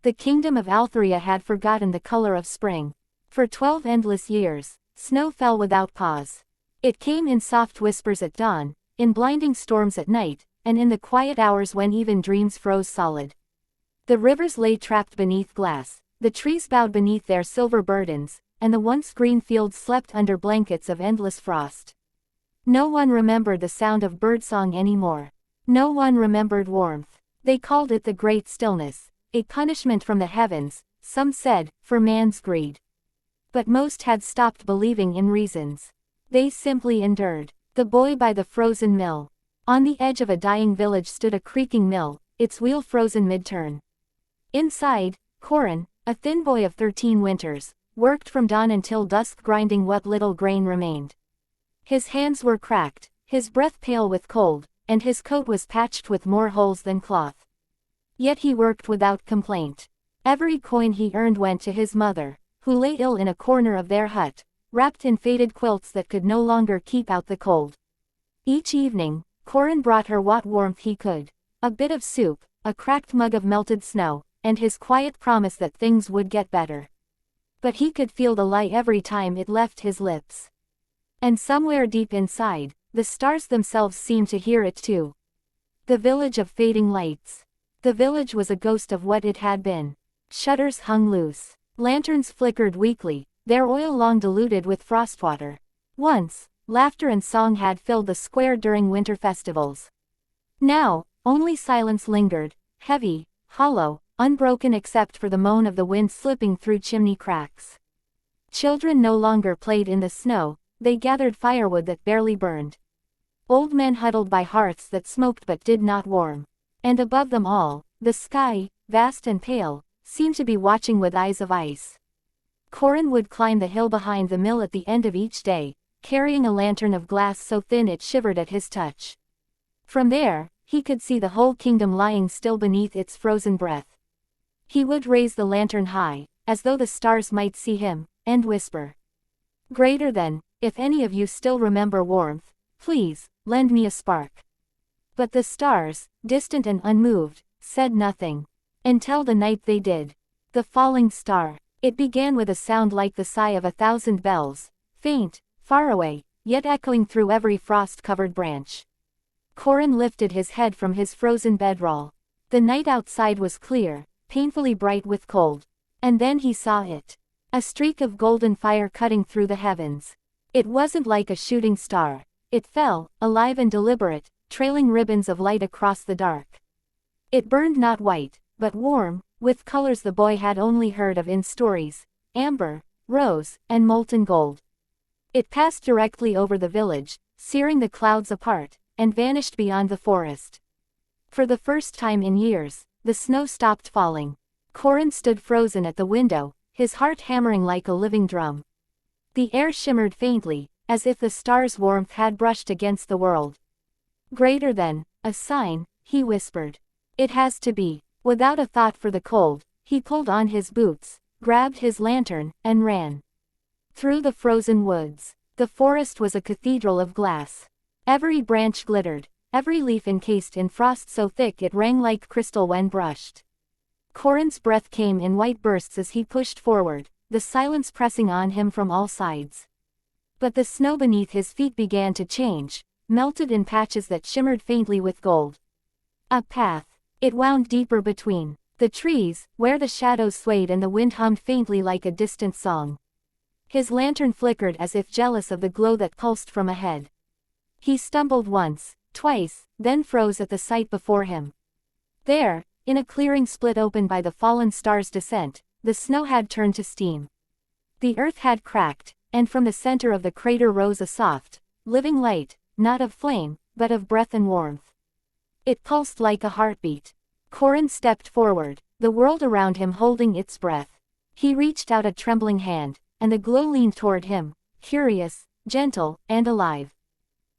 The kingdom of Altheria had forgotten the color of spring. For 12 endless years, snow fell without pause. It came in soft whispers at dawn, in blinding storms at night, and in the quiet hours when even dreams froze solid. The rivers lay trapped beneath glass, the trees bowed beneath their silver burdens, and the once green fields slept under blankets of endless frost. No one remembered the sound of birdsong anymore. No one remembered warmth. They called it the Great Stillness, a punishment from the heavens, some said, for man's greed. But most had stopped believing in reasons. They simply endured. The boy by the frozen mill. On the edge of a dying village stood a creaking mill, its wheel frozen mid-turn. Inside, Corin, a thin boy of 13 winters, worked from dawn until dusk grinding what little grain remained. His hands were cracked, his breath pale with cold, and his coat was patched with more holes than cloth. Yet he worked without complaint. Every coin he earned went to his mother, who lay ill in a corner of their hut, wrapped in faded quilts that could no longer keep out the cold. Each evening, Corin brought her what warmth he could. A bit of soup, a cracked mug of melted snow, and his quiet promise that things would get better. But he could feel the lie every time it left his lips. And somewhere deep inside, the stars themselves seemed to hear it too. The village of fading lights. The village was a ghost of what it had been. Shutters hung loose. Lanterns flickered weakly, their oil long diluted with frostwater. Once, laughter and song had filled the square during winter festivals. Now, only silence lingered, heavy, hollow, unbroken except for the moan of the wind slipping through chimney cracks. Children no longer played in the snow, they gathered firewood that barely burned. Old men huddled by hearths that smoked but did not warm. And above them all, the sky, vast and pale, seemed to be watching with eyes of ice. Corin would climb the hill behind the mill at the end of each day, carrying a lantern of glass so thin it shivered at his touch. From there, he could see the whole kingdom lying still beneath its frozen breath. He would raise the lantern high, as though the stars might see him, and whisper. "Greater than, if any of you still remember warmth, please, lend me a spark." But the stars, distant and unmoved, said nothing. Until the night they did. The falling star. It began with a sound like the sigh of 1,000 bells, faint, far away, yet echoing through every frost-covered branch. Corin lifted his head from his frozen bedroll. The night outside was clear, painfully bright with cold. And then he saw it. A streak of golden fire cutting through the heavens. It wasn't like a shooting star. It fell, alive and deliberate, trailing ribbons of light across the dark. It burned not white, but warm, with colors the boy had only heard of in stories, amber, rose, and molten gold. It passed directly over the village, searing the clouds apart, and vanished beyond the forest. For the first time in years, the snow stopped falling. Corin stood frozen at the window, his heart hammering like a living drum. The air shimmered faintly, as if the stars' warmth had brushed against the world. "Greater than, a sign," he whispered. "It has to be." Without a thought for the cold, he pulled on his boots, grabbed his lantern, and ran. Through the frozen woods. The forest was a cathedral of glass. Every branch glittered, every leaf encased in frost so thick it rang like crystal when brushed. Corin's breath came in white bursts as he pushed forward, the silence pressing on him from all sides. But the snow beneath his feet began to change, melted in patches that shimmered faintly with gold. A path. It wound deeper between the trees, where the shadows swayed and the wind hummed faintly like a distant song. His lantern flickered as if jealous of the glow that pulsed from ahead. He stumbled once, twice, then froze at the sight before him. There, in a clearing split open by the fallen star's descent, the snow had turned to steam. The earth had cracked, and from the center of the crater rose a soft, living light, not of flame, but of breath and warmth. It pulsed like a heartbeat. Corin stepped forward, the world around him holding its breath. He reached out a trembling hand, and the glow leaned toward him, curious, gentle, and alive.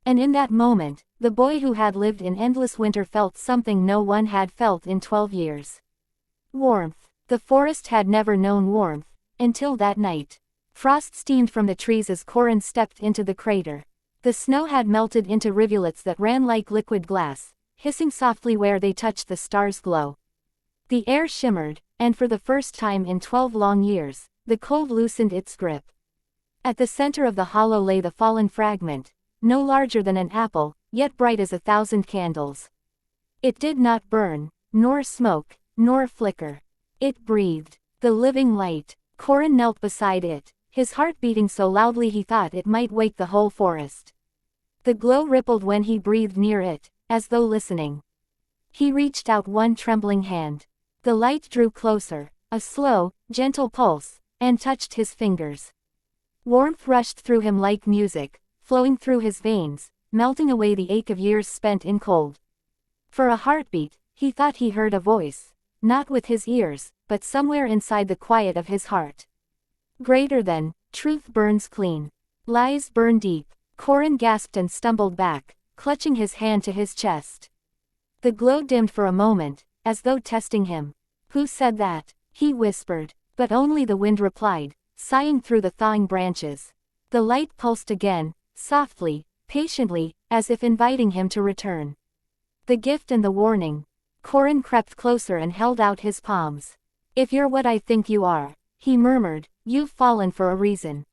And in that moment, the boy who had lived in endless winter felt something no one had felt in 12 years. Warmth. The forest had never known warmth, until that night. Frost steamed from the trees as Corin stepped into the crater. The snow had melted into rivulets that ran like liquid glass, hissing softly where they touched the stars' glow. The air shimmered, and for the first time in 12 long years, the cold loosened its grip. At the center of the hollow lay the fallen fragment, no larger than an apple, yet bright as 1,000 candles. It did not burn, nor smoke, nor flicker. It breathed, the living light. Corin knelt beside it, his heart beating so loudly he thought it might wake the whole forest. The glow rippled when he breathed near it, as though listening. He reached out one trembling hand. The light drew closer, a slow, gentle pulse, and touched his fingers. Warmth rushed through him like music, flowing through his veins, melting away the ache of years spent in cold. For a heartbeat, he thought he heard a voice, not with his ears, but somewhere inside the quiet of his heart. Greater than, truth burns clean. Lies burn deep. Corin gasped and stumbled back, clutching his hand to his chest. The glow dimmed for a moment, as though testing him. Who said that? He whispered, but only the wind replied, sighing through the thawing branches. The light pulsed again, softly, patiently, as if inviting him to return. The gift and the warning. Corin crept closer and held out his palms. If you're what I think you are, he murmured, you've fallen for a reason.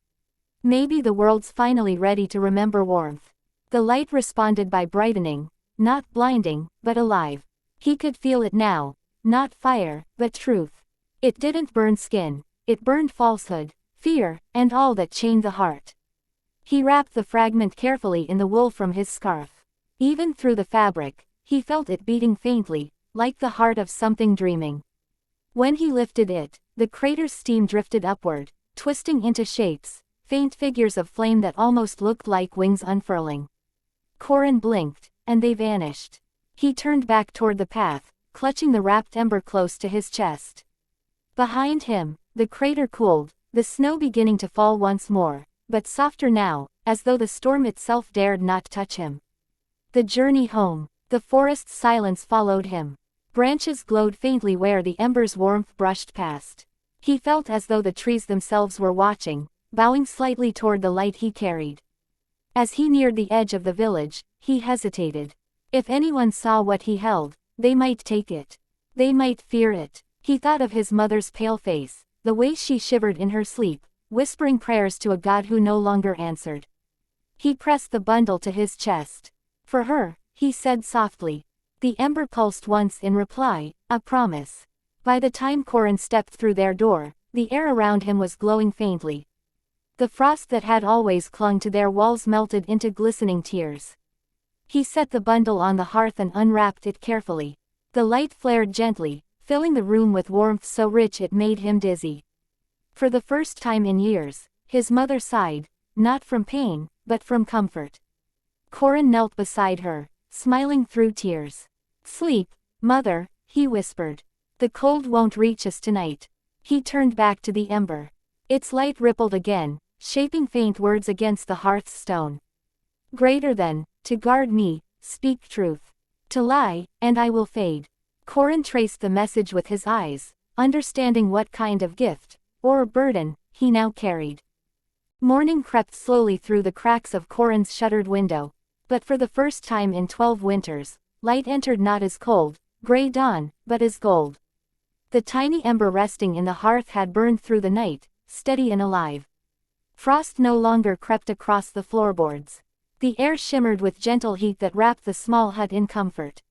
Maybe the world's finally ready to remember warmth. The light responded by brightening, not blinding, but alive. He could feel it now, not fire, but truth. It didn't burn skin, it burned falsehood, fear, and all that chained the heart. He wrapped the fragment carefully in the wool from his scarf. Even through the fabric, he felt it beating faintly, like the heart of something dreaming. When he lifted it, the crater's steam drifted upward, twisting into shapes, faint figures of flame that almost looked like wings unfurling. Corin blinked, and they vanished. He turned back toward the path, clutching the wrapped ember close to his chest. Behind him, the crater cooled, the snow beginning to fall once more, but softer now, as though the storm itself dared not touch him. The journey home. The forest's silence followed him. Branches glowed faintly where the ember's warmth brushed past. He felt as though the trees themselves were watching, bowing slightly toward the light he carried. As he neared the edge of the village, he hesitated. If anyone saw what he held, they might take it. They might fear it. He thought of his mother's pale face, the way she shivered in her sleep, whispering prayers to a god who no longer answered. He pressed the bundle to his chest. For her, he said softly. The ember pulsed once in reply, a promise. By the time Corin stepped through their door, the air around him was glowing faintly. The frost that had always clung to their walls melted into glistening tears. He set the bundle on the hearth and unwrapped it carefully. The light flared gently, filling the room with warmth so rich it made him dizzy. For the first time in years, his mother sighed, not from pain, but from comfort. Corin knelt beside her, smiling through tears. Sleep, mother, he whispered. The cold won't reach us tonight. He turned back to the ember. Its light rippled again, shaping faint words against the hearth's stone. Greater than, to guard me, speak truth. To lie, and I will fade. Corin traced the message with his eyes, understanding what kind of gift, or burden, he now carried. Morning crept slowly through the cracks of Corin's shuttered window. But for the first time in 12 winters, light entered not as cold, gray dawn, but as gold. The tiny ember resting in the hearth had burned through the night, steady and alive. Frost no longer crept across the floorboards. The air shimmered with gentle heat that wrapped the small hut in comfort.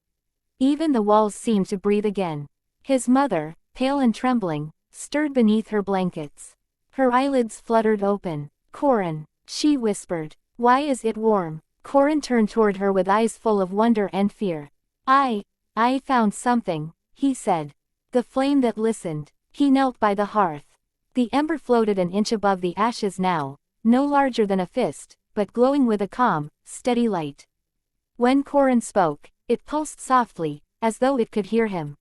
Even the walls seemed to breathe again. His mother, pale and trembling, stirred beneath her blankets. Her eyelids fluttered open. Corin, she whispered. Why is it warm? Corin turned toward her with eyes full of wonder and fear. I found something, he said. The flame that listened. He knelt by the hearth. The ember floated an inch above the ashes now, no larger than a fist, but glowing with a calm, steady light. When Corin spoke, it pulsed softly, as though it could hear him.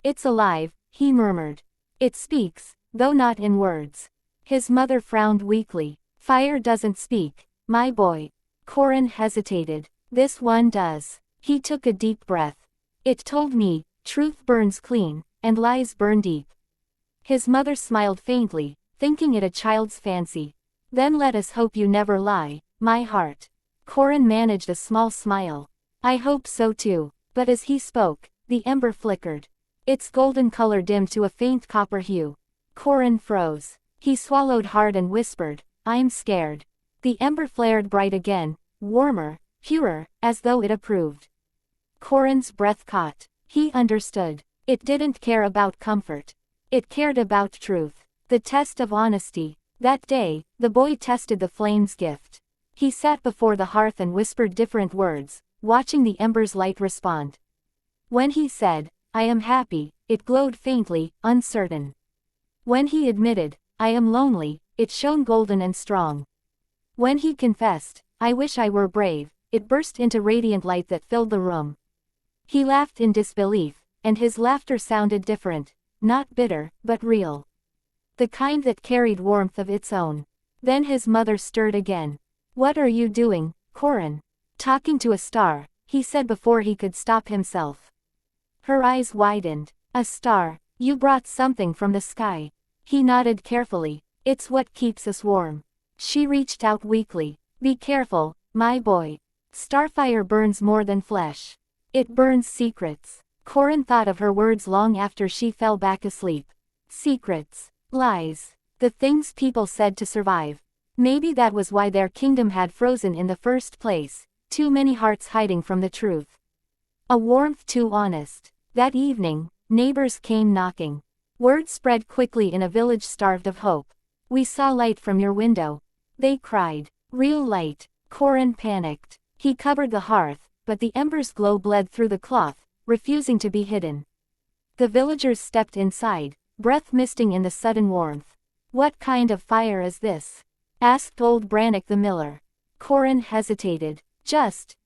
It's alive, he murmured. It speaks, though not in words. His mother frowned weakly. Fire doesn't speak, my boy. Corin hesitated. This one does. He took a deep breath. It told me, truth burns clean, and lies burn deep. His mother smiled faintly, thinking it a child's fancy. Then let us hope you never lie, my heart. Corin managed a small smile. I hope so too. But as he spoke, the ember flickered. Its golden color dimmed to a faint copper hue. Corin froze. He swallowed hard and whispered, "I'm scared." The ember flared bright again, warmer, purer, as though it approved. Corin's breath caught. He understood. It didn't care about comfort. It cared about truth. The test of honesty. That day, the boy tested the flame's gift. He sat before the hearth and whispered different words, watching the ember's light respond. When he said, "I am happy," it glowed faintly, uncertain. When he admitted, "I am lonely," it shone golden and strong. When he confessed, "I wish I were brave," it burst into radiant light that filled the room. He laughed in disbelief, and his laughter sounded different, not bitter, but real. The kind that carried warmth of its own. Then his mother stirred again. "What are you doing, Corin?" "Talking to a star," he said before he could stop himself. Her eyes widened. "A star? You brought something from the sky." He nodded carefully. "It's what keeps us warm." She reached out weakly. "Be careful, my boy. Starfire burns more than flesh. It burns secrets." Corin thought of her words long after she fell back asleep. Secrets. Lies. The things people said to survive. Maybe that was why their kingdom had frozen in the first place, too many hearts hiding from the truth. A warmth too honest. That evening, neighbors came knocking. Word spread quickly in a village starved of hope. "We saw light from your window," they cried. Real light. Corin panicked. He covered the hearth, but the ember's glow bled through the cloth, refusing to be hidden. The villagers stepped inside, breath misting in the sudden warmth. "What kind of fire is this?" asked old Brannock the miller. Corin hesitated. Just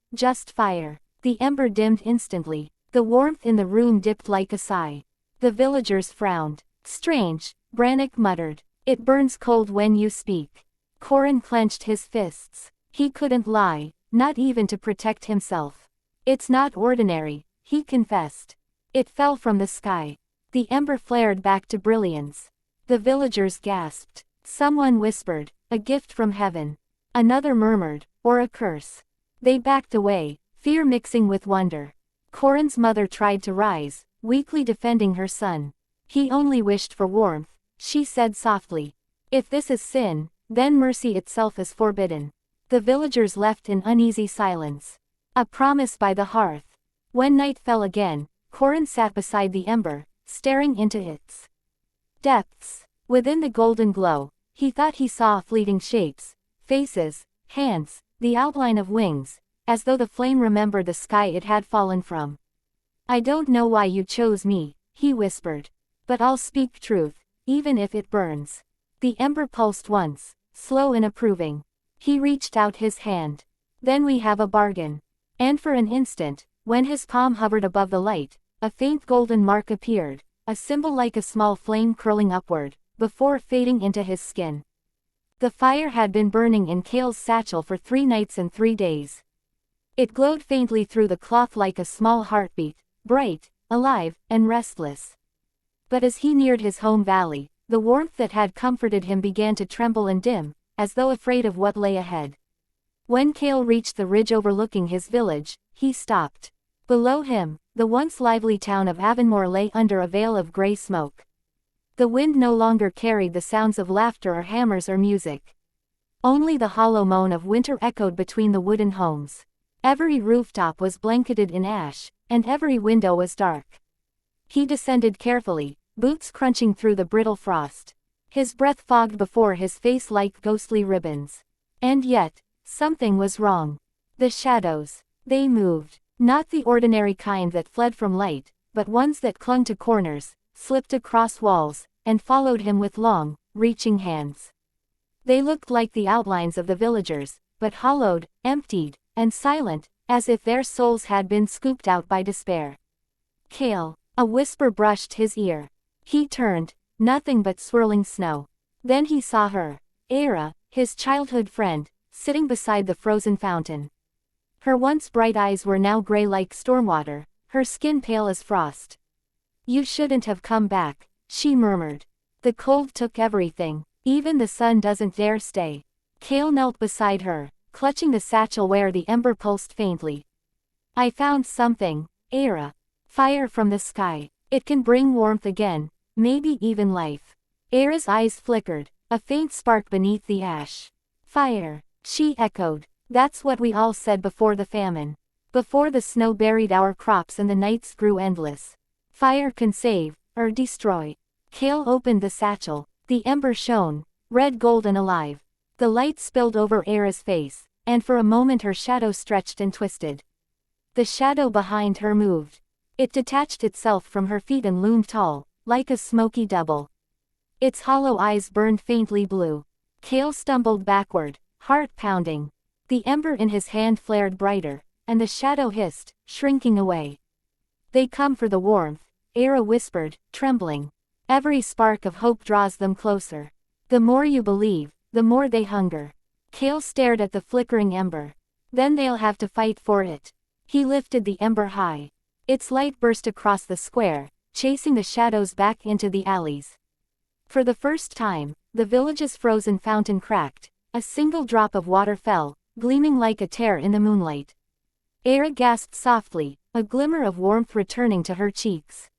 fire." The ember dimmed instantly. The warmth in the room dipped like a sigh. The villagers frowned. "Strange," Brannock muttered. "It burns cold when you speak." Corin clenched his fists. He couldn't lie, not even to protect himself. "It's not ordinary," he confessed. "It fell from the sky." The ember flared back to brilliance. The villagers gasped. Someone whispered, "A gift from heaven." Another murmured, "Or a curse." They backed away, fear mixing with wonder. Corin's mother tried to rise, weakly defending her son. "He only wished for warmth," she said softly. "If this is sin, then mercy itself is forbidden." The villagers left in uneasy silence. A promise by the hearth. When night fell again, Corin sat beside the ember, staring into its depths. Within the golden glow, he thought he saw fleeting shapes, faces, hands, the outline of wings, as though the flame remembered the sky it had fallen from. "I don't know why you chose me," he whispered. "But I'll speak truth, even if it burns." The ember pulsed once, slow and approving. He reached out his hand. "Then we have a bargain." And for an instant, when his palm hovered above the light, a faint golden mark appeared, a symbol like a small flame curling upward, before fading into his skin. The fire had been burning in Cale's satchel for 3 nights and 3 days. It glowed faintly through the cloth like a small heartbeat, bright, alive, and restless. But as he neared his home valley, the warmth that had comforted him began to tremble and dim, as though afraid of what lay ahead. When Cale reached the ridge overlooking his village, he stopped. Below him, the once lively town of Avonmore lay under a veil of gray smoke. The wind no longer carried the sounds of laughter or hammers or music. Only the hollow moan of winter echoed between the wooden homes. Every rooftop was blanketed in ash, and every window was dark. He descended carefully, boots crunching through the brittle frost. His breath fogged before his face like ghostly ribbons. And yet, something was wrong. The shadows. They moved. Not the ordinary kind that fled from light, but ones that clung to corners, slipped across walls, and followed him with long, reaching hands. They looked like the outlines of the villagers, but hollowed, emptied, and silent, as if their souls had been scooped out by despair. "Cale," a whisper brushed his ear. He turned, nothing but swirling snow. Then he saw her, Era, his childhood friend, sitting beside the frozen fountain. Her once bright eyes were now gray like stormwater, her skin pale as frost. "You shouldn't have come back," she murmured. "The cold took everything. Even the sun doesn't dare stay." Cale knelt beside her, clutching the satchel where the ember pulsed faintly. "I found something, Era." Fire from the sky. It can bring warmth again, maybe even life. Era's eyes flickered, a faint spark beneath the ash. Fire, she echoed. That's what we all said before the famine. Before the snow buried our crops and the nights grew endless. Fire can save, or destroy. Kale opened the satchel. The ember shone, red gold and alive. The light spilled over Era's face, and for a moment her shadow stretched and twisted. The shadow behind her moved. It detached itself from her feet and loomed tall, like a smoky double. Its hollow eyes burned faintly blue. Kale stumbled backward, heart pounding. The ember in his hand flared brighter, and the shadow hissed, shrinking away. They come for the warmth, Era whispered, trembling. Every spark of hope draws them closer. The more you believe, the more they hunger. Kale stared at the flickering ember. Then they'll have to fight for it. He lifted the ember high. Its light burst across the square, chasing the shadows back into the alleys. For the first time, the village's frozen fountain cracked. A single drop of water fell, gleaming like a tear in the moonlight. Era gasped softly, a glimmer of warmth returning to her cheeks.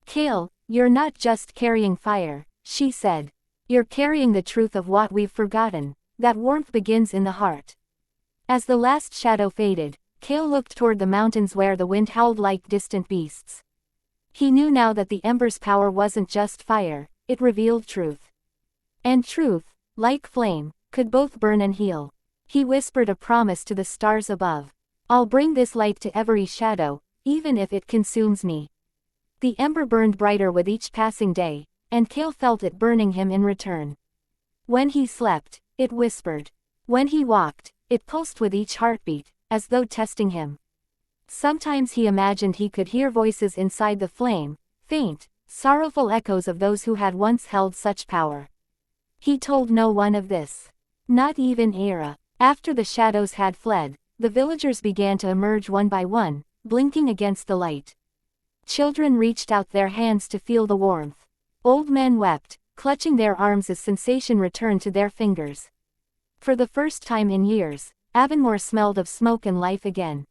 Kale, you're not just carrying fire, she said. You're carrying the truth of what we've forgotten, that warmth begins in the heart. As the last shadow faded, Kale looked toward the mountains where the wind howled like distant beasts. He knew now that the ember's power wasn't just fire, it revealed truth. And truth, like flame, could both burn and heal. He whispered a promise to the stars above. I'll bring this light to every shadow, even if it consumes me. The ember burned brighter with each passing day, and Kale felt it burning him in return. When he slept, it whispered. When he walked, it pulsed with each heartbeat, as though testing him. Sometimes he imagined he could hear voices inside the flame, faint, sorrowful echoes of those who had once held such power. He told no one of this. Not even Era. After the shadows had fled, the villagers began to emerge one by one, blinking against the light. Children reached out their hands to feel the warmth. Old men wept, clutching their arms as sensation returned to their fingers. For the first time in years, Avonmore smelled of smoke and life again.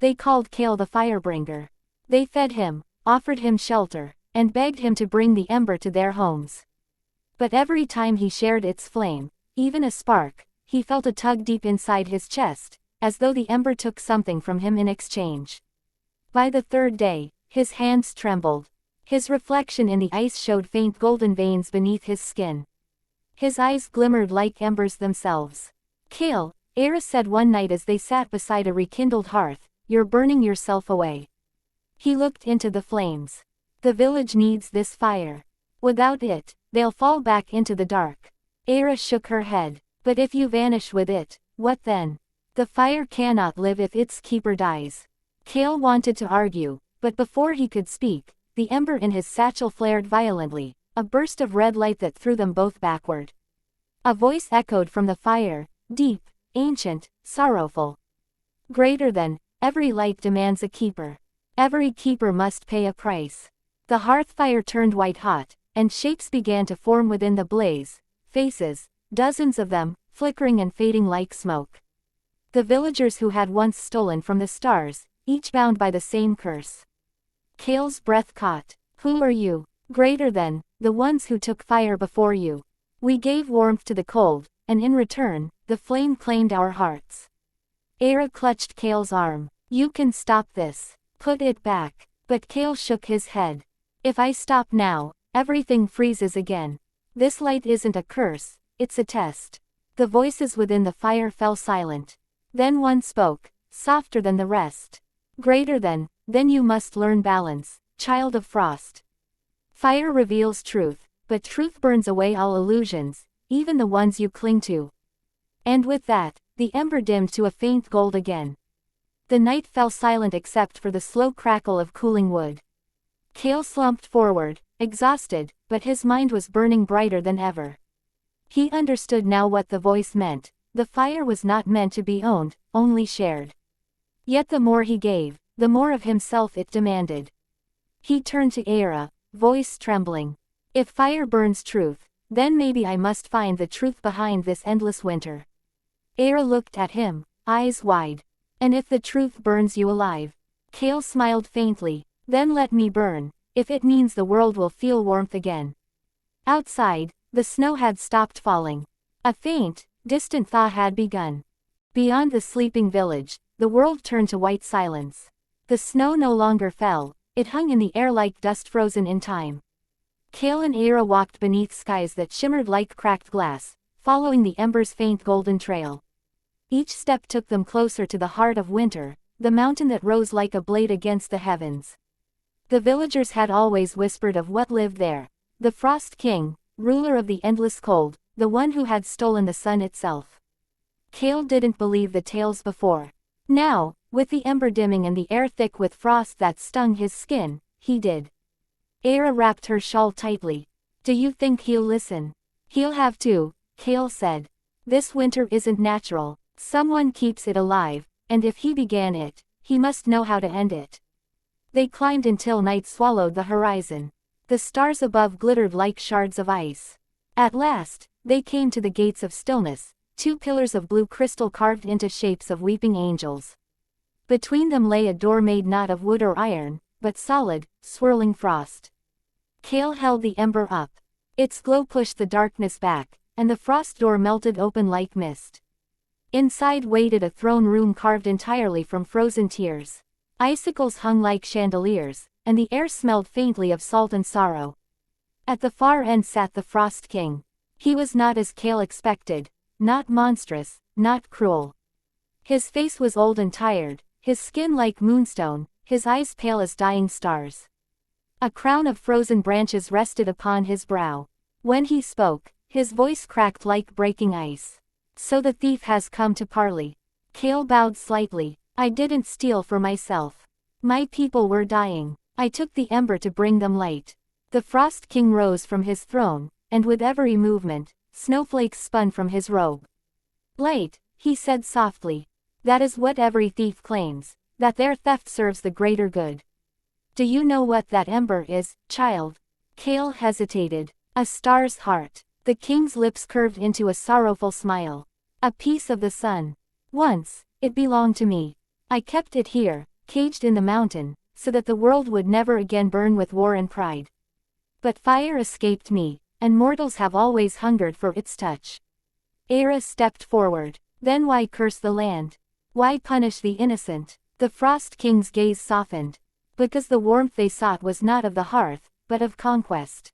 They called Kale the firebringer. They fed him, offered him shelter, and begged him to bring the ember to their homes. But every time he shared its flame, even a spark, he felt a tug deep inside his chest, as though the ember took something from him in exchange. By the third day, his hands trembled. His reflection in the ice showed faint golden veins beneath his skin. His eyes glimmered like embers themselves. Kale, Era said one night as they sat beside a rekindled hearth, you're burning yourself away. He looked into the flames. The village needs this fire. Without it, they'll fall back into the dark. Era shook her head. But if you vanish with it, what then? The fire cannot live if its keeper dies. Kale wanted to argue, but before he could speak, the ember in his satchel flared violently, a burst of red light that threw them both backward. A voice echoed from the fire, deep, ancient, sorrowful. Greater than, every light demands a keeper. Every keeper must pay a price. The hearth fire turned white hot, and shapes began to form within the blaze, faces, dozens of them, flickering and fading like smoke. The villagers who had once stolen from the stars, each bound by the same curse. Kale's breath caught. Who are you? Greater than, the ones who took fire before you. We gave warmth to the cold, and in return, the flame claimed our hearts. Era clutched Kale's arm. You can stop this. Put it back. But Kale shook his head. If I stop now, everything freezes again. This light isn't a curse, it's a test. The voices within the fire fell silent. Then one spoke, softer than the rest. Greater than, then you must learn balance, child of frost. Fire reveals truth, but truth burns away all illusions, even the ones you cling to. And with that, the ember dimmed to a faint gold again. The night fell silent except for the slow crackle of cooling wood. Kale slumped forward, exhausted, but his mind was burning brighter than ever. He understood now what the voice meant. The fire was not meant to be owned, only shared. Yet the more he gave, the more of himself it demanded. He turned to Era, voice trembling. If fire burns truth, then maybe I must find the truth behind this endless winter. Era looked at him, eyes wide. And if the truth burns you alive? Kale smiled faintly. Then let me burn, if it means the world will feel warmth again. Outside, the snow had stopped falling. A faint, distant thaw had begun. Beyond the sleeping village, the world turned to white silence. The snow no longer fell, it hung in the air like dust frozen in time. Kale and Era walked beneath skies that shimmered like cracked glass, following the ember's faint golden trail. Each step took them closer to the heart of winter, the mountain that rose like a blade against the heavens. The villagers had always whispered of what lived there. The Frost King, ruler of the endless cold, the one who had stolen the sun itself. Kale didn't believe the tales before. Now, with the ember dimming and the air thick with frost that stung his skin, he did. Era wrapped her shawl tightly. Do you think he'll listen? He'll have to, Kale said. This winter isn't natural, someone keeps it alive, and if he began it, he must know how to end it. They climbed until night swallowed the horizon. The stars above glittered like shards of ice. At last, they came to the gates of stillness, two pillars of blue crystal carved into shapes of weeping angels. Between them lay a door made not of wood or iron, but solid, swirling frost. Kale held the ember up. Its glow pushed the darkness back, and the frost door melted open like mist. Inside waited a throne room carved entirely from frozen tears. Icicles hung like chandeliers, and the air smelled faintly of salt and sorrow. At the far end sat the Frost King. He was not as Kale expected, not monstrous, not cruel. His face was old and tired, his skin like moonstone, his eyes pale as dying stars. A crown of frozen branches rested upon his brow. When he spoke, his voice cracked like breaking ice. So the thief has come to parley. Kale bowed slightly. I didn't steal for myself. My people were dying. I took the ember to bring them light. The Frost King rose from his throne, and with every movement, snowflakes spun from his robe. Light, he said softly. That is what every thief claims, that their theft serves the greater good. Do you know what that ember is, child? Kale hesitated. A star's heart. The king's lips curved into a sorrowful smile. A piece of the sun. Once, it belonged to me. I kept it here, caged in the mountain, so that the world would never again burn with war and pride. But fire escaped me, and mortals have always hungered for its touch. Era stepped forward. Then why curse the land? Why punish the innocent? The Frost King's gaze softened. Because the warmth they sought was not of the hearth, but of conquest.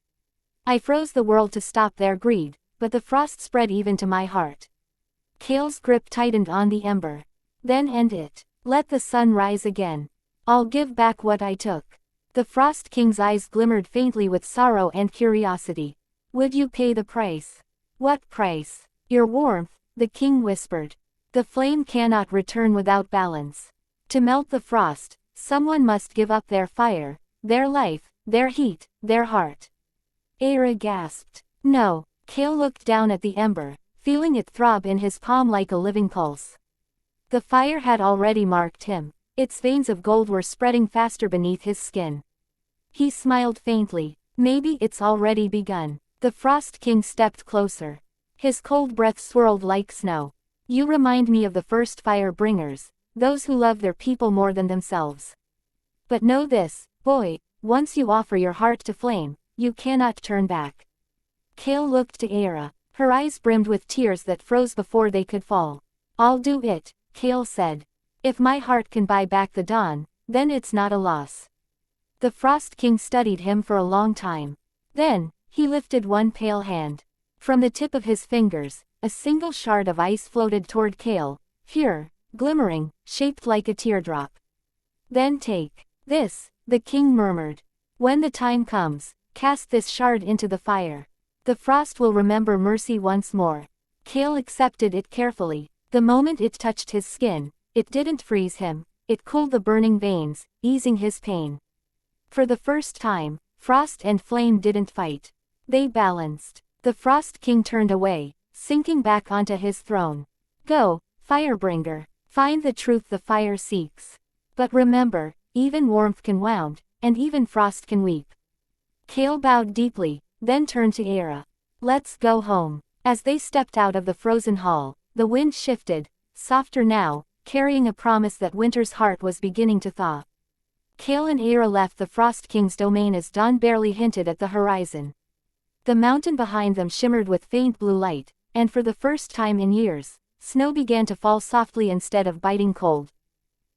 I froze the world to stop their greed, but the frost spread even to my heart. Kale's grip tightened on the ember. Then end it. Let the sun rise again. I'll give back what I took. The Frost King's eyes glimmered faintly with sorrow and curiosity. Would you pay the price? What price? Your warmth, the king whispered. The flame cannot return without balance. To melt the frost, someone must give up their fire, their life, their heat, their heart. Era gasped. No. Kale looked down at the ember, feeling it throb in his palm like a living pulse. The fire had already marked him. Its veins of gold were spreading faster beneath his skin. He smiled faintly. Maybe it's already begun. The Frost King stepped closer. His cold breath swirled like snow. You remind me of the first fire bringers, those who love their people more than themselves. But know this, boy, once you offer your heart to flame, you cannot turn back. Kale looked to Era. Her eyes brimmed with tears that froze before they could fall. I'll do it, Kale said. If my heart can buy back the dawn, then it's not a loss. The Frost King studied him for a long time. Then, he lifted one pale hand. From the tip of his fingers, a single shard of ice floated toward Kale, pure, glimmering, shaped like a teardrop. Then take this, the king murmured. When the time comes, cast this shard into the fire. The frost will remember mercy once more. Kale accepted it carefully. The moment it touched his skin, it didn't freeze him, it cooled the burning veins, easing his pain. For the first time, frost and flame didn't fight. They balanced. The Frost King turned away, sinking back onto his throne. Go, Firebringer, find the truth the fire seeks. But remember, even warmth can wound, and even frost can weep. Kale bowed deeply, then turned to Era. Let's go home. As they stepped out of the frozen hall, the wind shifted, softer now, carrying a promise that winter's heart was beginning to thaw. Kale and Era left the Frost King's domain as dawn barely hinted at the horizon. The mountain behind them shimmered with faint blue light, and for the first time in years, snow began to fall softly instead of biting cold.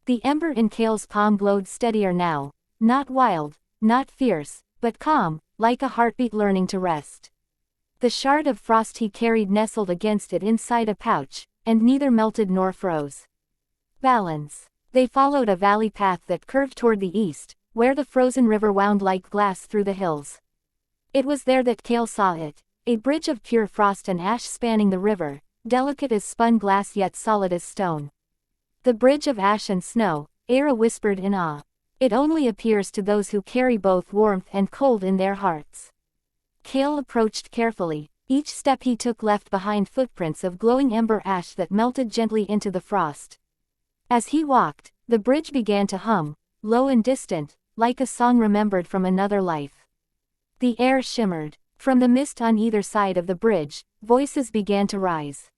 The ember in Kale's palm glowed steadier now, not wild, not fierce, but calm, like a heartbeat learning to rest. The shard of frost he carried nestled against it inside a pouch, and neither melted nor froze. Balance. They followed a valley path that curved toward the east, where the frozen river wound like glass through the hills. It was there that Kale saw it, a bridge of pure frost and ash spanning the river, delicate as spun glass yet solid as stone. The bridge of ash and snow, Era whispered in awe. It only appears to those who carry both warmth and cold in their hearts. Kale approached carefully. Each step he took left behind footprints of glowing ember ash that melted gently into the frost. As he walked, the bridge began to hum, low and distant, like a song remembered from another life. The air shimmered. From the mist on either side of the bridge, voices began to rise.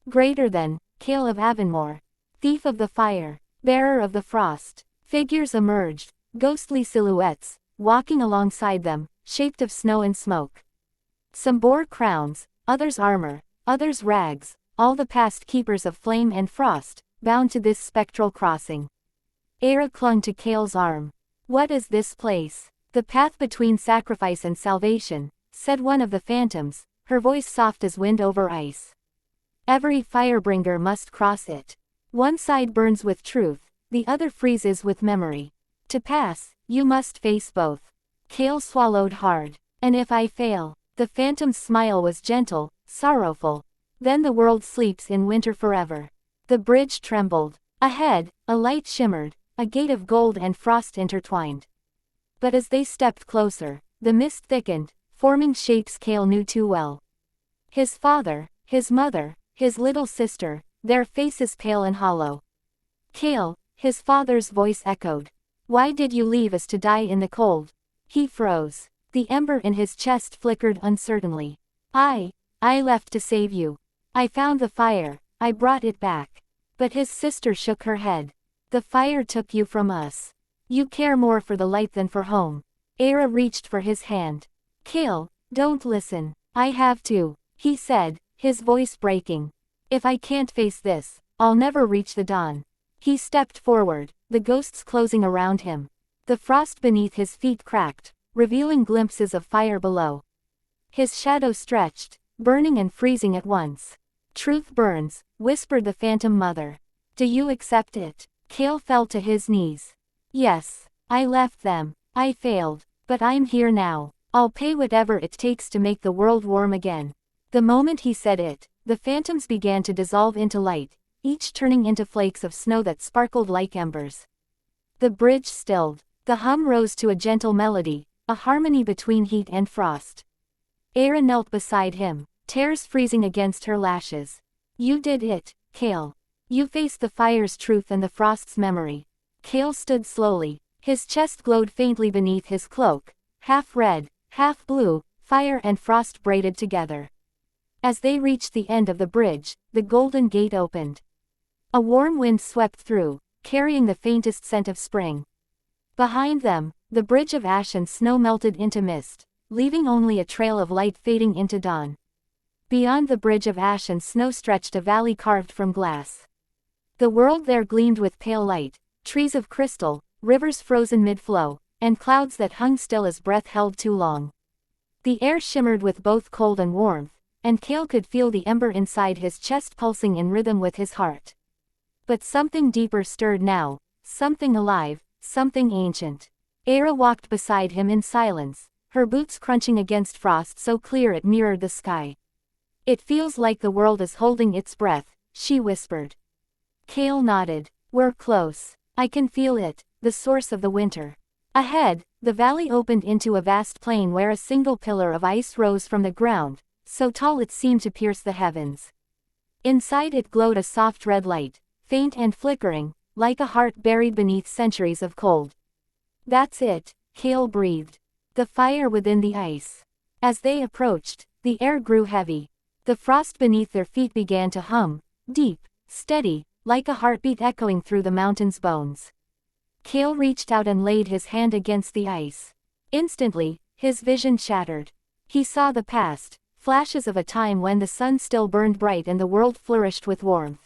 Greater than, Kale of Avonmore, thief of the fire, bearer of the frost. Figures emerged, ghostly silhouettes, walking alongside them, shaped of snow and smoke. Some bore crowns, others armor, others rags, all the past keepers of flame and frost, bound to this spectral crossing. Era clung to Kale's arm. What is this place? The path between sacrifice and salvation, said one of the phantoms, her voice soft as wind over ice. Every firebringer must cross it. One side burns with truth, the other freezes with memory. To pass, you must face both. Kale swallowed hard. And if I fail? The phantom's smile was gentle, sorrowful. Then the world sleeps in winter forever. The bridge trembled. Ahead, a light shimmered, a gate of gold and frost intertwined. But as they stepped closer, the mist thickened, forming shapes Kale knew too well. His father, his mother, his little sister, their faces pale and hollow. Kale, his father's voice echoed. Why did you leave us to die in the cold? He froze. The ember in his chest flickered uncertainly. I left to save you. I found the fire, I brought it back. But his sister shook her head. The fire took you from us. You care more for the light than for home. Era reached for his hand. Kale, don't listen. I have to, he said, his voice breaking. If I can't face this, I'll never reach the dawn. He stepped forward, the ghosts closing around him. The frost beneath his feet cracked, revealing glimpses of fire below. His shadow stretched, burning and freezing at once. Truth burns, whispered the phantom mother. Do you accept it? Kale fell to his knees. Yes, I left them. I failed, but I'm here now. I'll pay whatever it takes to make the world warm again. The moment he said it, the phantoms began to dissolve into light, each turning into flakes of snow that sparkled like embers. The bridge stilled. The hum rose to a gentle melody, a harmony between heat and frost. Era knelt beside him, tears freezing against her lashes. You did it, Kale. You faced the fire's truth and the frost's memory. Kale stood slowly, his chest glowed faintly beneath his cloak, half red, half blue, fire and frost braided together. As they reached the end of the bridge, the golden gate opened. A warm wind swept through, carrying the faintest scent of spring. Behind them, the bridge of ash and snow melted into mist, leaving only a trail of light fading into dawn. Beyond the bridge of ash and snow stretched a valley carved from glass. The world there gleamed with pale light, trees of crystal, rivers frozen mid-flow, and clouds that hung still as breath held too long. The air shimmered with both cold and warmth, and Kale could feel the ember inside his chest pulsing in rhythm with his heart. But something deeper stirred now, something alive, something ancient. Era walked beside him in silence, her boots crunching against frost so clear it mirrored the sky. It feels like the world is holding its breath, she whispered. Kale nodded. We're close. I can feel it, the source of the winter. Ahead, the valley opened into a vast plain where a single pillar of ice rose from the ground, so tall it seemed to pierce the heavens. Inside it glowed a soft red light, faint and flickering, like a heart buried beneath centuries of cold. That's it, Kale breathed. The fire within the ice. As they approached, the air grew heavy. The frost beneath their feet began to hum, deep, steady, like a heartbeat echoing through the mountain's bones. Kale reached out and laid his hand against the ice. Instantly, his vision shattered. He saw the past, flashes of a time when the sun still burned bright and the world flourished with warmth.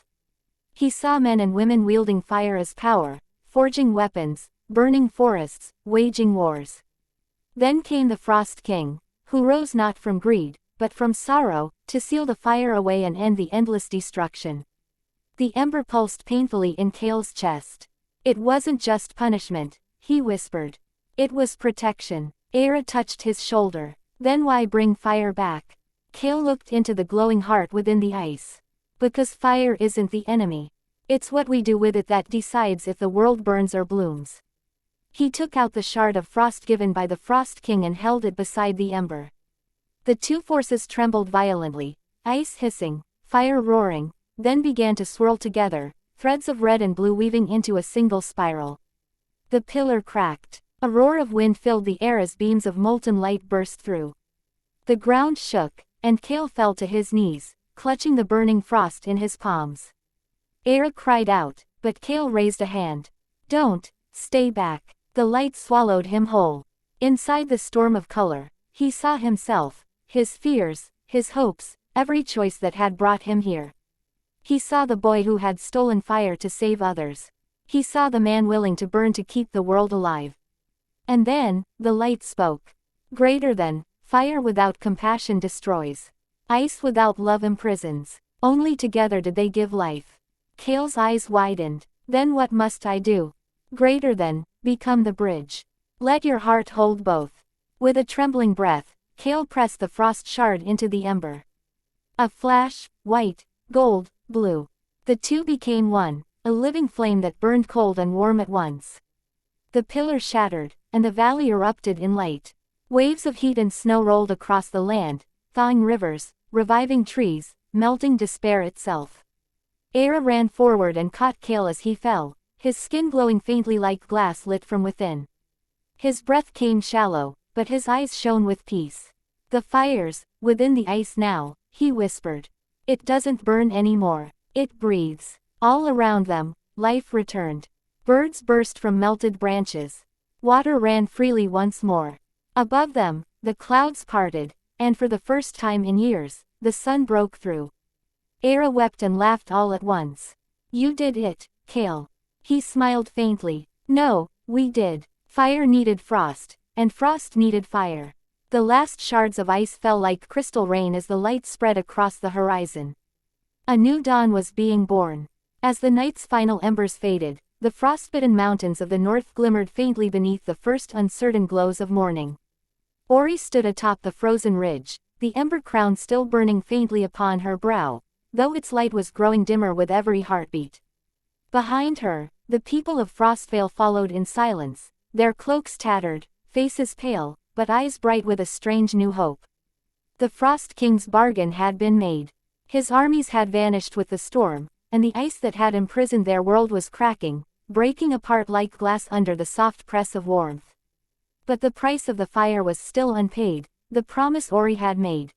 He saw men and women wielding fire as power, forging weapons, burning forests, waging wars. Then came the Frost King, who rose not from greed, but from sorrow, to seal the fire away and end the endless destruction. The ember pulsed painfully in Kale's chest. It wasn't just punishment, he whispered. It was protection. Era touched his shoulder. Then why bring fire back? Kale looked into the glowing heart within the ice. Because fire isn't the enemy. It's what we do with it that decides if the world burns or blooms. He took out the shard of frost given by the Frost King and held it beside the ember. The two forces trembled violently, ice hissing, fire roaring, then began to swirl together, threads of red and blue weaving into a single spiral. The pillar cracked. A roar of wind filled the air as beams of molten light burst through. The ground shook, and Kale fell to his knees, clutching the burning frost in his palms. Era cried out, but Kale raised a hand. Don't, stay back. The light swallowed him whole. Inside the storm of color, he saw himself, his fears, his hopes, every choice that had brought him here. He saw the boy who had stolen fire to save others. He saw the man willing to burn to keep the world alive. And then, the light spoke. Greater than, fire without compassion destroys. Ice without love imprisons. Only together did they give life. Kale's eyes widened. Then what must I do? Greater than, become the bridge. Let your heart hold both. With a trembling breath, Kale pressed the frost shard into the ember. A flash, white, gold, blue. The two became one, a living flame that burned cold and warm at once. The pillar shattered, and the valley erupted in light. Waves of heat and snow rolled across the land, thawing rivers, reviving trees, melting despair itself. Era ran forward and caught Kale as he fell, his skin glowing faintly like glass lit from within. His breath came shallow, but his eyes shone with peace. The fires, within the ice now, he whispered. It doesn't burn anymore, it breathes. All around them, life returned. Birds burst from melted branches. Water ran freely once more. Above them, the clouds parted, and for the first time in years, the sun broke through. Era wept and laughed all at once. You did it, Kale. He smiled faintly. No, we did. Fire needed frost, and frost needed fire. The last shards of ice fell like crystal rain as the light spread across the horizon. A new dawn was being born. As the night's final embers faded, the frostbitten mountains of the north glimmered faintly beneath the first uncertain glows of morning. Ori stood atop the frozen ridge, the ember crown still burning faintly upon her brow, though its light was growing dimmer with every heartbeat. Behind her, the people of Frostvale followed in silence, their cloaks tattered, faces pale, but eyes bright with a strange new hope. The Frost King's bargain had been made. His armies had vanished with the storm, and the ice that had imprisoned their world was cracking, breaking apart like glass under the soft press of warmth. But the price of the fire was still unpaid, the promise Ori had made.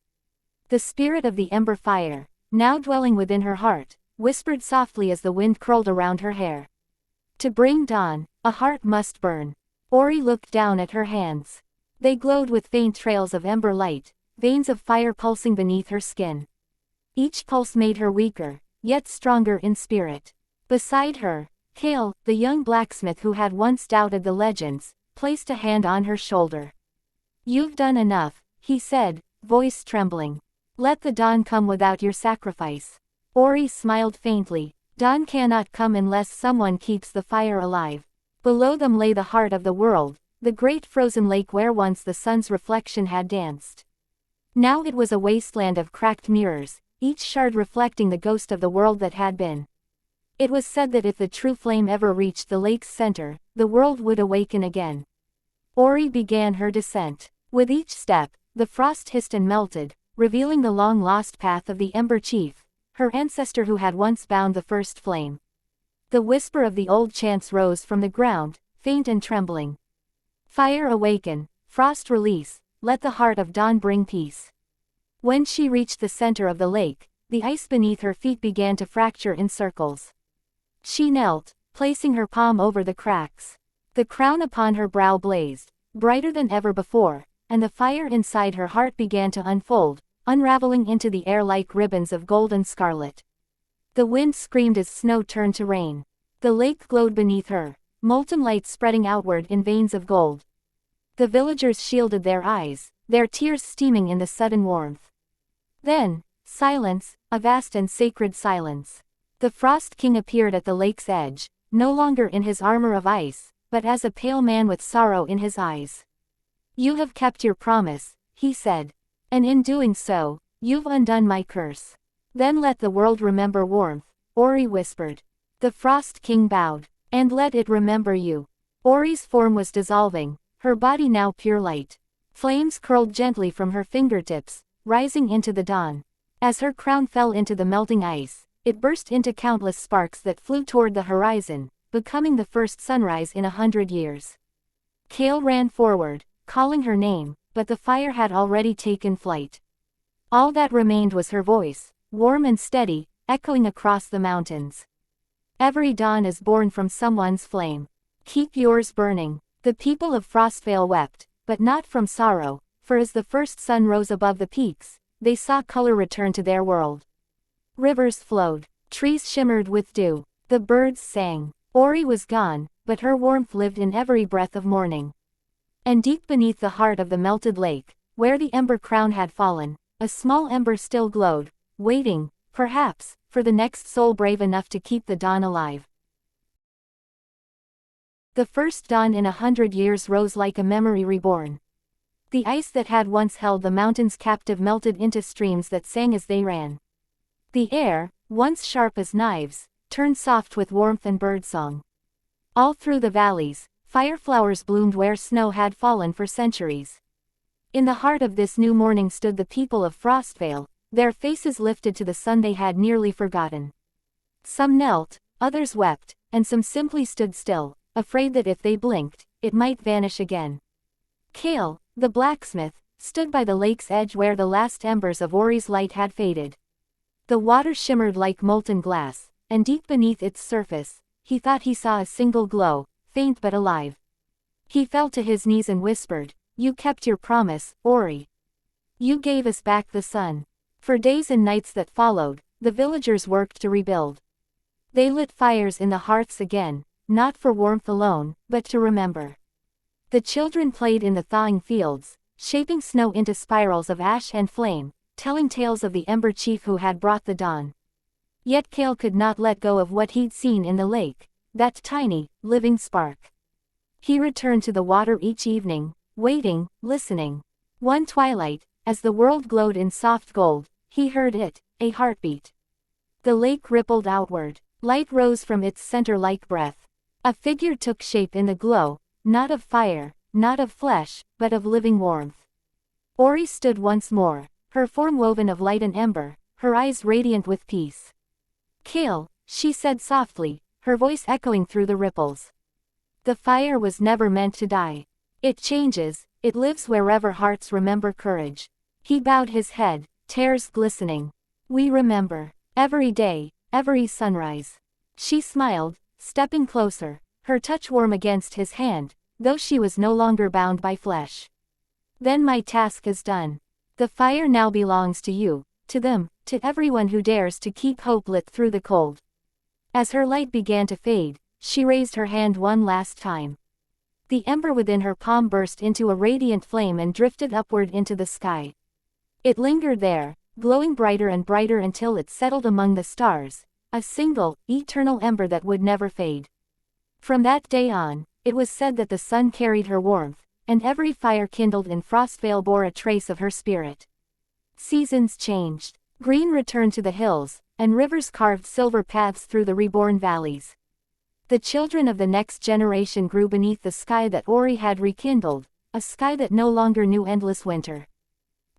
The spirit of the ember fire, now dwelling within her heart, whispered softly as the wind curled around her hair. To bring dawn, a heart must burn. Ori looked down at her hands. They glowed with faint trails of ember light, veins of fire pulsing beneath her skin. Each pulse made her weaker, yet stronger in spirit. Beside her, Kale, the young blacksmith who had once doubted the legends, placed a hand on her shoulder. You've done enough, he said, voice trembling. Let the dawn come without your sacrifice. Ori smiled faintly. Dawn cannot come unless someone keeps the fire alive. Below them lay the heart of the world, the great frozen lake where once the sun's reflection had danced. Now it was a wasteland of cracked mirrors, each shard reflecting the ghost of the world that had been. It was said that if the true flame ever reached the lake's center, the world would awaken again. Ori began her descent. With each step, the frost hissed and melted, revealing the long-lost path of the Ember Chief, her ancestor who had once bound the first flame. The whisper of the old chants rose from the ground, faint and trembling. Fire awaken, frost release, let the heart of dawn bring peace. When she reached the center of the lake, the ice beneath her feet began to fracture in circles. She knelt, placing her palm over the cracks. The crown upon her brow blazed, brighter than ever before, and the fire inside her heart began to unfold, unraveling into the air like ribbons of gold and scarlet. The wind screamed as snow turned to rain. The lake glowed beneath her, molten light spreading outward in veins of gold. The villagers shielded their eyes, their tears steaming in the sudden warmth. Then, silence, a vast and sacred silence. The Frost King appeared at the lake's edge, no longer in his armor of ice, but as a pale man with sorrow in his eyes. "You have kept your promise," he said. "And in doing so, you've undone my curse. Then let the world remember warmth," Ori whispered. The Frost King bowed. "And let it remember you." Ori's form was dissolving, her body now pure light. Flames curled gently from her fingertips, rising into the dawn. As her crown fell into the melting ice, it burst into countless sparks that flew toward the horizon, becoming the first sunrise in 100 years. Kale ran forward, calling her name, but the fire had already taken flight. All that remained was her voice, warm and steady, echoing across the mountains. "Every dawn is born from someone's flame. Keep yours burning." The people of Frostvale wept, but not from sorrow, for as the first sun rose above the peaks, they saw color return to their world. Rivers flowed, trees shimmered with dew, the birds sang. Ori was gone, but her warmth lived in every breath of morning. And deep beneath the heart of the melted lake, where the ember crown had fallen, a small ember still glowed, waiting, perhaps, for the next soul brave enough to keep the dawn alive. The first dawn in 100 years rose like a memory reborn. The ice that had once held the mountains captive melted into streams that sang as they ran. The air, once sharp as knives, turned soft with warmth and birdsong. All through the valleys, fireflowers bloomed where snow had fallen for centuries. In the heart of this new morning stood the people of Frostvale, their faces lifted to the sun they had nearly forgotten. Some knelt, others wept, and some simply stood still, afraid that if they blinked, it might vanish again. Kale, the blacksmith, stood by the lake's edge where the last embers of Ori's light had faded. The water shimmered like molten glass, and deep beneath its surface, he thought he saw a single glow, faint but alive. He fell to his knees and whispered, "You kept your promise, Ori. You gave us back the sun." For days and nights that followed, the villagers worked to rebuild. They lit fires in the hearths again, not for warmth alone, but to remember. The children played in the thawing fields, shaping snow into spirals of ash and flame, telling tales of the Ember Chief who had brought the dawn. Yet Kale could not let go of what he'd seen in the lake, that tiny, living spark. He returned to the water each evening, waiting, listening. One twilight, as the world glowed in soft gold, he heard it, a heartbeat. The lake rippled outward, light rose from its center like breath. A figure took shape in the glow, not of fire, not of flesh, but of living warmth. Ori stood once more, her form woven of light and ember, her eyes radiant with peace. "Kale," she said softly, her voice echoing through the ripples. "The fire was never meant to die. It changes, it lives wherever hearts remember courage." He bowed his head, tears glistening. "We remember. Every day, every sunrise." She smiled, stepping closer, her touch warm against his hand, though she was no longer bound by flesh. "Then my task is done. The fire now belongs to you, to them, to everyone who dares to keep hope lit through the cold." As her light began to fade, she raised her hand one last time. The ember within her palm burst into a radiant flame and drifted upward into the sky. It lingered there, glowing brighter and brighter until it settled among the stars, a single, eternal ember that would never fade. From that day on, it was said that the sun carried her warmth, and every fire kindled in Frostvale bore a trace of her spirit. Seasons changed. Green returned to the hills, and rivers carved silver paths through the reborn valleys. The children of the next generation grew beneath the sky that Ori had rekindled, a sky that no longer knew endless winter.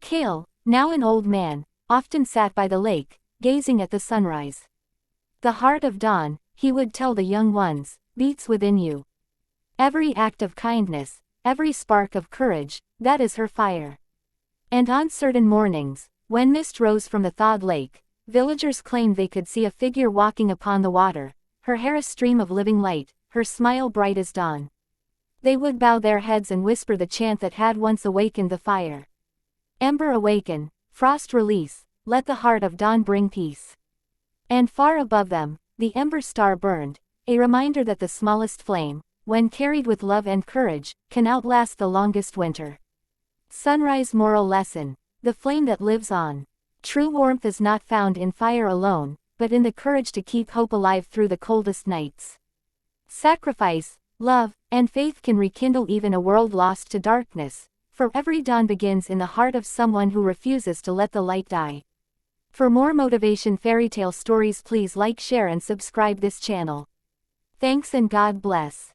Kale, now an old man, often sat by the lake, gazing at the sunrise. "The heart of dawn," he would tell the young ones, "beats within you. Every act of kindness, every spark of courage, that is her fire." And on certain mornings, when mist rose from the thawed lake, villagers claimed they could see a figure walking upon the water, her hair a stream of living light, her smile bright as dawn. They would bow their heads and whisper the chant that had once awakened the fire. Ember awaken, frost release, let the heart of dawn bring peace. And far above them, the ember star burned, a reminder that the smallest flame, when carried with love and courage, can outlast the longest winter. Sunrise moral lesson: the flame that lives on. True warmth is not found in fire alone, but in the courage to keep hope alive through the coldest nights. Sacrifice, love, and faith can rekindle even a world lost to darkness, for every dawn begins in the heart of someone who refuses to let the light die. For more motivation fairy tale stories, please like, share and subscribe this channel. Thanks and God bless.